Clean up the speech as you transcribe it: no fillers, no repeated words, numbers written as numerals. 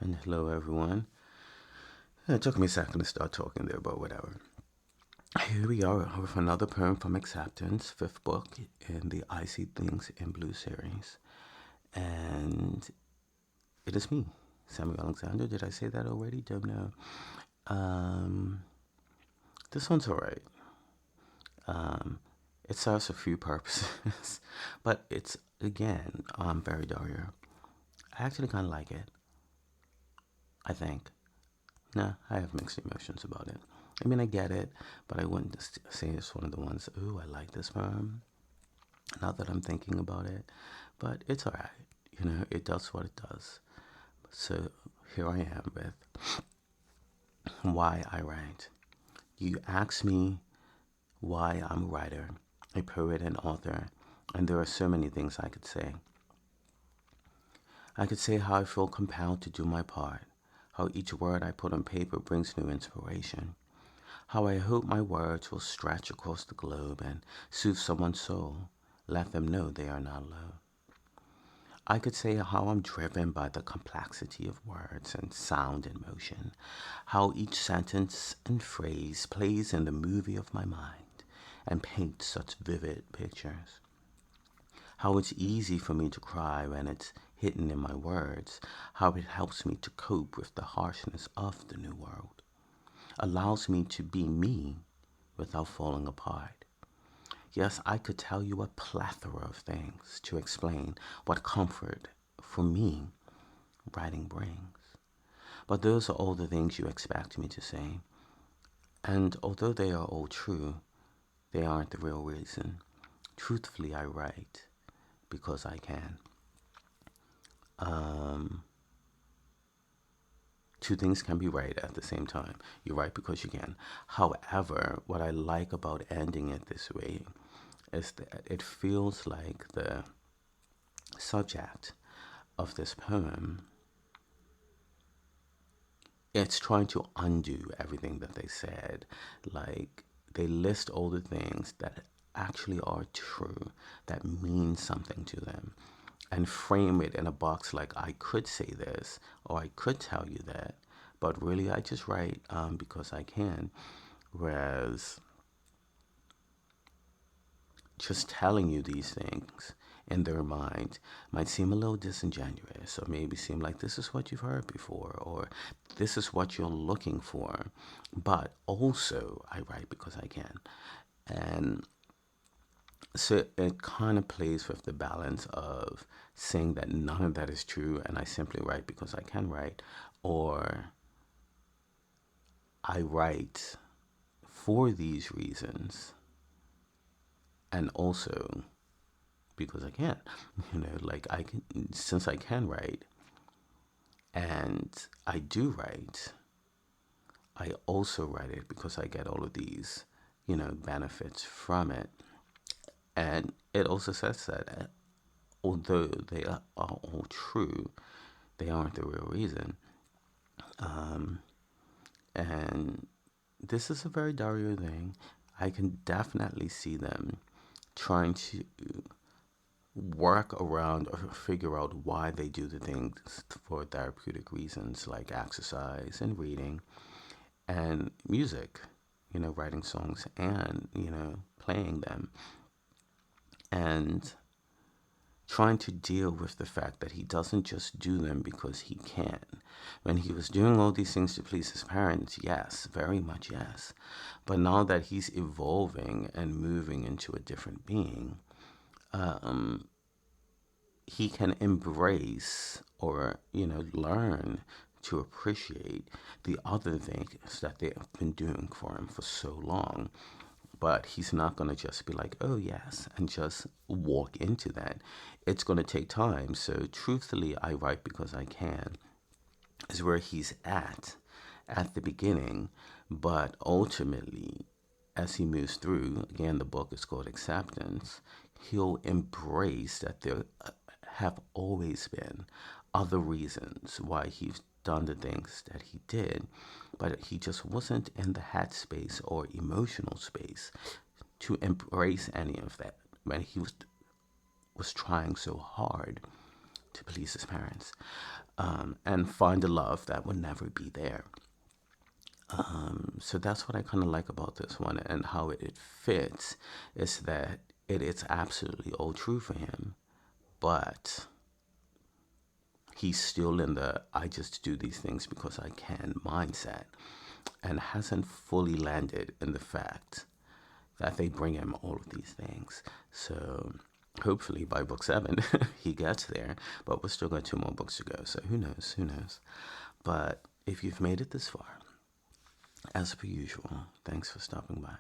And hello, everyone. It took me a second to start talking there, but whatever. Here we are with another poem from Acceptance, fifth book in the I See Things in Blue series. And it is me, Samuel Alexander. Did I say that already? Don't know. Um, this one's alright. Um, it serves a few purposes, but it's, again, very Dario. I actually kind of like it, I think. Nah, I have mixed emotions about it. I mean, I get it, but I wouldn't just say it's one of the ones, ooh, I like this poem. Not that I'm thinking about it, but it's alright. It does what it does. So here I am with why I write. You ask me why I'm a writer, a poet, and author, and there are so many things I could say. I could say how I feel compelled to do my part, how each word I put on paper brings new inspiration, how I hope my words will stretch across the globe and soothe someone's soul, let them know they are not alone. I could say how I'm driven by the complexity of words and sound and motion, how each sentence and phrase plays in the movie of my mind and paints such vivid pictures. How it's easy for me to cry when it's hidden in my words, how it helps me to cope with the harshness of the new world, allows me to be me without falling apart. Yes, I could tell you a plethora of things to explain what comfort, for me, writing brings. But those are all the things you expect me to say. And although they are all true, they aren't the real reason. Truthfully, I write because I can. Um, Two things can be right at the same time. You write because you can. However, what I like about ending it this way is that it feels like the subject of this poem, it's trying to undo everything that they said. Like, they list all the things that actually are true, that mean something to them, and frame it in a box like, I could say this, or I could tell you that, but really I just write because I can. Whereas just telling you these things in their mind might seem a little disingenuous, or maybe seem like this is what you've heard before, or this is what you're looking for. But also, I write because I can. And so it kind of plays with the balance of saying that none of that is true and I simply write because I can write, or I write for these reasons and also because I can. Like, I can, since I can write and I do write, I also write it because I get all of these, benefits from it. And it also says that although they are all true, they aren't the real reason. Um, and this is a very Dario thing. I can definitely see them trying to work around or figure out why they do the things for therapeutic reasons like exercise and reading and music, writing songs and, playing them. And trying to deal with the fact that he doesn't just do them because he can. When he was doing all these things to please his parents, yes, very much yes. But now that he's evolving and moving into a different being, um, he can embrace or, learn to appreciate the other things that they have been doing for him for so long. But he's not going to just be like, oh, yes, and just walk into that. It's going to take time. So, truthfully, I write because I can, is where he's at the beginning. But ultimately, as he moves through, again, the book is called Acceptance, he'll embrace that there have always been other reasons why he's done the things that he did, but he just wasn't in the headspace or emotional space to embrace any of that when he was trying so hard to please his parents, and find a love that would never be there. So that's what I kind of like about this one, and how it fits is that it's absolutely all true for him, but he's still in the I just do these things because I can mindset, and hasn't fully landed in the fact that they bring him all of these things. So hopefully by book 7 he gets there, but we're still got 2 more books to go, so who knows, who knows. But if you've made it this far, as per usual, thanks for stopping by.